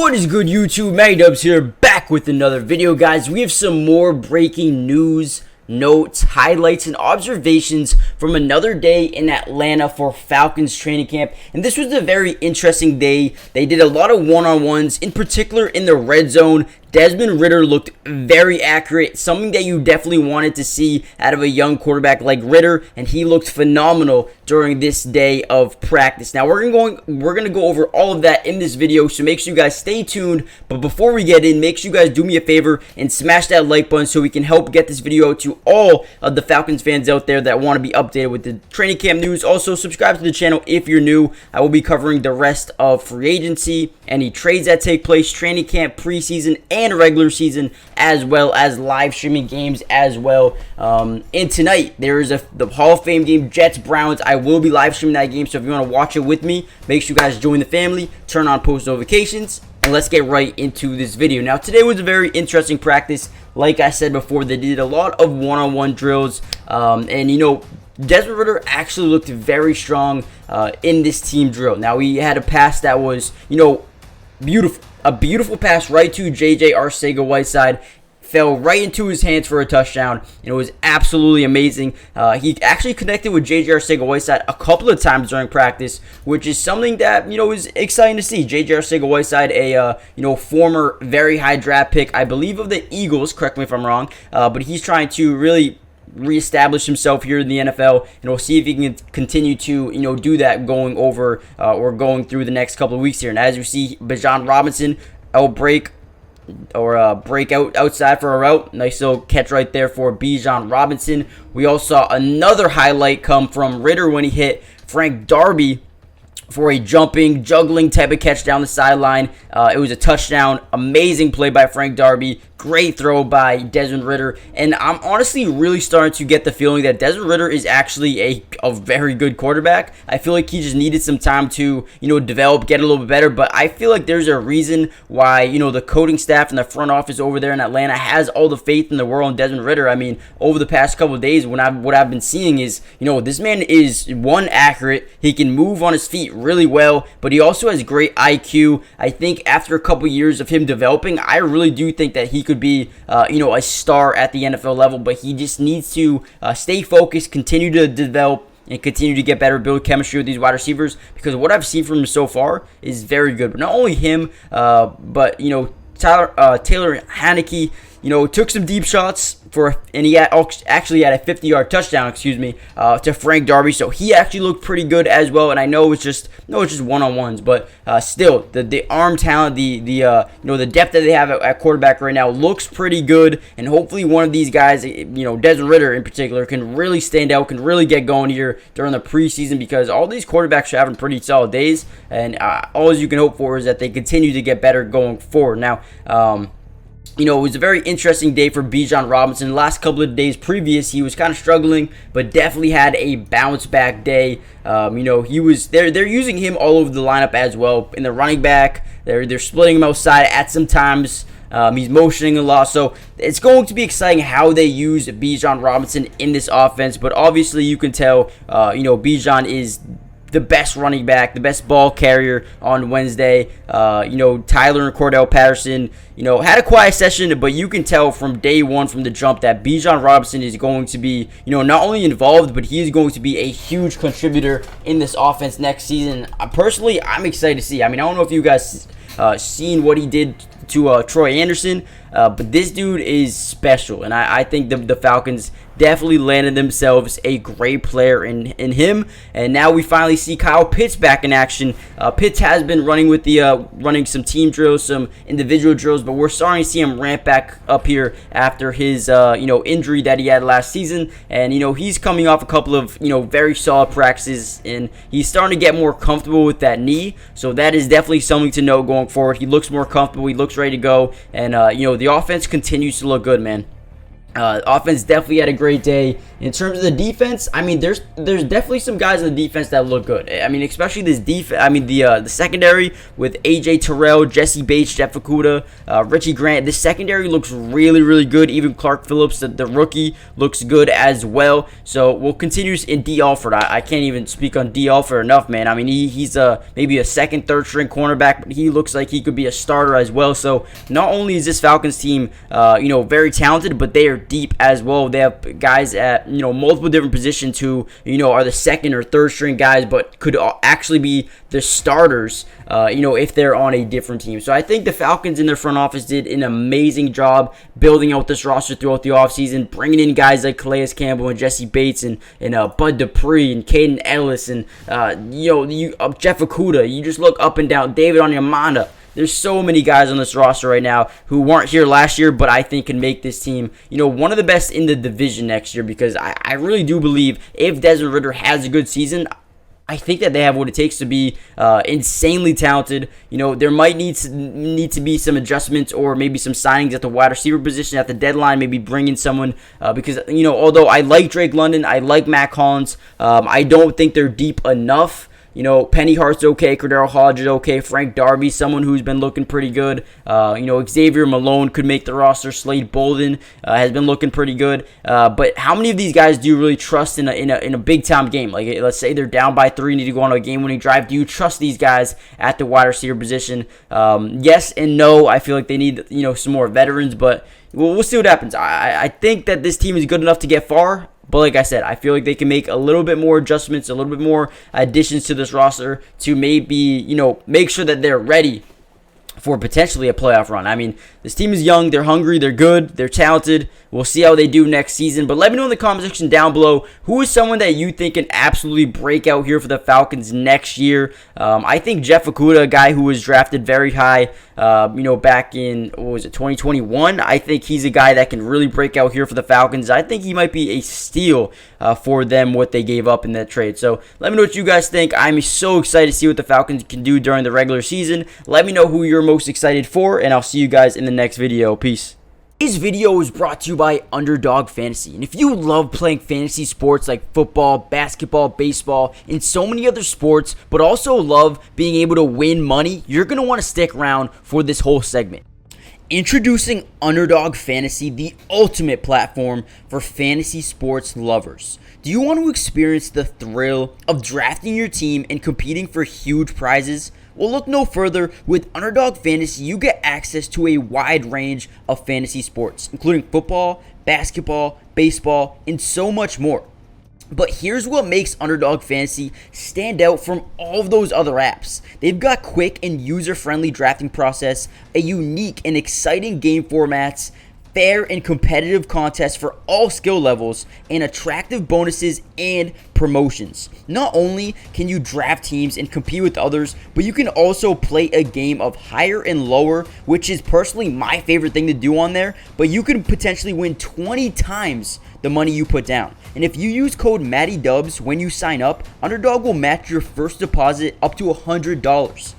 What is good, YouTube? Matty Dubs here, back with another video, guys. We have some more breaking news, notes, highlights, and observations from another day in Atlanta for Falcons training camp. And this was a very interesting day. They did a lot of one-on-ones, in particular in the red zone. Desmond Ridder looked very accurate, something that you definitely wanted to see out of a young quarterback like Ridder, and he looked phenomenal during this day of practice. Now we're gonna go over all of that in this video, so make sure you guys stay tuned. But before we get in, make sure you guys do me a favor and smash that like button so we can help get this video out to all of the Falcons fans out there that want to be updated with the training camp news. Also, subscribe to the channel if you're new. I will be covering the rest of free agency, any trades that take place, training camp, preseason, and regular season, as well as live streaming games as well. And tonight there is the Hall of Fame game, Jets Browns. I will be live streaming that game, so if you want to watch it with me, make sure you guys join the family, turn on post notifications, and let's get right into this video. Now today was a very interesting practice. Like I said before, they did a lot of one-on-one drills, and you know, Desmond Ridder actually looked very strong in this team drill. Now he had a pass that was, you know, beautiful. A beautiful pass right to J.J. Arcega-Whiteside. Fell right into his hands for a touchdown, and it was absolutely amazing. He actually connected with J.J. Arcega-Whiteside a couple of times during practice, which is something that, you know, is exciting to see. J.J. Arcega-Whiteside, a you know, former very high draft pick, I believe, of the Eagles. Correct me if I'm wrong, but he's trying to really reestablish himself here in the NFL, and we'll see if he can continue to, you know, do that going over or going through the next couple of weeks here. And as you see, Bijan Robinson breakout outside for a route. Nice little catch right there for Bijan Robinson. We also saw another highlight come from Ridder when he hit Frank Darby for a juggling type of catch down the sideline. It was a touchdown. Amazing play by Frank Darby. Great throw by Desmond Ridder. And I'm honestly really starting to get the feeling that Desmond Ridder is actually a very good quarterback. I feel like he just needed some time to, you know, develop, get a little bit better. But I feel like there's a reason why, you know, the coaching staff and the front office over there in Atlanta has all the faith in the world in Desmond Ridder. I mean, over the past couple of days, what I've been seeing is, you know, this man is, one, accurate. He can move on his feet really well, but he also has great IQ. I think after a couple years of him developing, I really do think that he could be, you know, a star at the NFL level, but he just needs to stay focused, continue to develop, and continue to get better, build chemistry with these wide receivers, because what I've seen from him so far is very good. But not only him, but, you know, Taylor Haneke, you know, took some deep shots and he actually had a 50-yard touchdown, to Frank Darby. So he actually looked pretty good as well. And I know it's just one-on-ones, but still the arm talent, you know, the depth that they have at quarterback right now looks pretty good. And hopefully one of these guys, you know, Desmond Ridder in particular, can really stand out, can really get going here during the preseason, because all these quarterbacks are having pretty solid days, and all you can hope for is that they continue to get better going forward. Now, you know, it was a very interesting day for Bijan Robinson. The last couple of days previous, he was kind of struggling, but definitely had a bounce back day. You know, they're using him all over the lineup as well. In the running back, they're splitting him outside at some times. He's motioning a lot, so it's going to be exciting how they use Bijan Robinson in this offense. But obviously, you can tell, you know, Bijan is the best running back, the best ball carrier on Wednesday. You know, Tyler and Cordell Patterson, you know, had a quiet session, but you can tell from day one, from the jump, that Bijan Robinson is going to be, you know, not only involved, but he is going to be a huge contributor in this offense next season. Personally, I'm excited to see. I mean, I don't know if you guys seen what he did to Troy Anderson, but this dude is special, and I think the Falcons definitely landed themselves a great player in him. And now we finally see Kyle Pitts back in action. Pitts has been running with the running some team drills, some individual drills, but we're starting to see him ramp back up here after his you know, injury that he had last season. And you know, he's coming off a couple of, you know, very solid practices, and he's starting to get more comfortable with that knee. So that is definitely something to know going forward. He looks more comfortable. He looks ready to go, and you know, the offense continues to look good, man. Offense definitely had a great day. In terms of the defense, I mean, there's definitely some guys in the defense that look good. I mean, especially this defense. I mean, the secondary with AJ Terrell, Jesse Bates, Jeff Okudah, Richie Grant. The secondary looks really, really good. Even Clark Phillips, the rookie, looks good as well. So we'll continue in D. Alford. I can't even speak on D. Alford enough, man. I mean, he's maybe a second, third string cornerback, but he looks like he could be a starter as well. So not only is this Falcons team, very talented, but they are deep as well. They have guys at multiple different positions who are the second or third string guys, but could actually be the starters if they're on a different team. So I think the Falcons in their front office did an amazing job building out this roster throughout the offseason, bringing in guys like Calais Campbell and Jesse Bates and Bud Dupree and Caden Ellis and Jeff Okudah. You just look up and down, David Onyemata. There's so many guys on this roster right now who weren't here last year, but I think can make this team, one of the best in the division next year, because I really do believe if Desmond Ridder has a good season, I think that they have what it takes to be insanely talented. There might need to be some adjustments or maybe some signings at the wide receiver position at the deadline. Maybe bring in someone because although I like Drake London, I like Matt Collins, I don't think they're deep enough. Penny Hart's okay, Cordero Hodge is okay, Frank Darby, someone who's been looking pretty good. Xavier Malone could make the roster. Slade Bolden has been looking pretty good. But how many of these guys do you really trust in a big time game? Like, let's say they're down by 3, need to go on a game-winning drive. Do you trust these guys at the wide receiver position? Yes and no. I feel like they need some more veterans, but we'll see what happens. I think that this team is good enough to get far. But like I said, I feel like they can make a little bit more adjustments, a little bit more additions to this roster to maybe, make sure that they're ready for potentially a playoff run. I mean, this team is young, they're hungry, they're good, they're talented. We'll see how they do next season. But let me know in the comment section down below, who is someone that you think can absolutely break out here for the Falcons next year? I think Jeff Okudah, a guy who was drafted very high, back in, 2021. I think he's a guy that can really break out here for the Falcons. I think he might be a steal for them, what they gave up in that trade. So let me know what you guys think. I'm so excited to see what the Falcons can do during the regular season. Let me know who you're most excited for, and I'll see you guys in the next video. Peace. This video is brought to you by Underdog Fantasy, and if you love playing fantasy sports like football, basketball, baseball, and so many other sports, but also love being able to win money, you're going to want to stick around for this whole segment. Introducing Underdog Fantasy, the ultimate platform for fantasy sports lovers. Do you want to experience the thrill of drafting your team and competing for huge prizes? Well, look no further. With Underdog Fantasy, you get access to a wide range of fantasy sports, including football, basketball, baseball, and so much more. But here's what makes Underdog Fantasy stand out from all of those other apps. They've got quick and user-friendly drafting process, a unique and exciting game formats, fair and competitive contests for all skill levels, and attractive bonuses and promotions. Not only can you draft teams and compete with others, but you can also play a game of higher and lower, which is personally my favorite thing to do on there, but you can potentially win 20 times the money you put down. And if you use code MattyDubs when you sign up, Underdog will match your first deposit up to $100.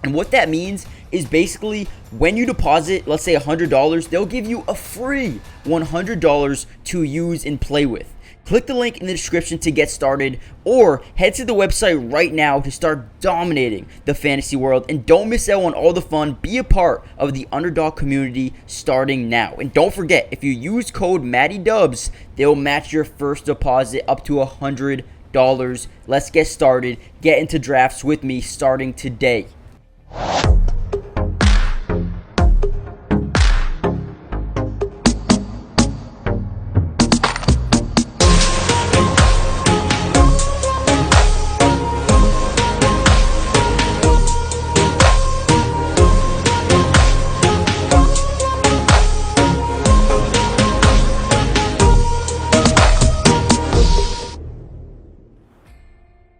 And what that means is basically when you deposit, let's say $100, they'll give you a free $100 to use and play with. Click the link in the description to get started, or head to the website right now to start dominating the fantasy world. And don't miss out on all the fun. Be a part of the Underdog community starting now. And don't forget, if you use code MattyDubs, they'll match your first deposit up to $100. Let's get started. Get into drafts with me starting today.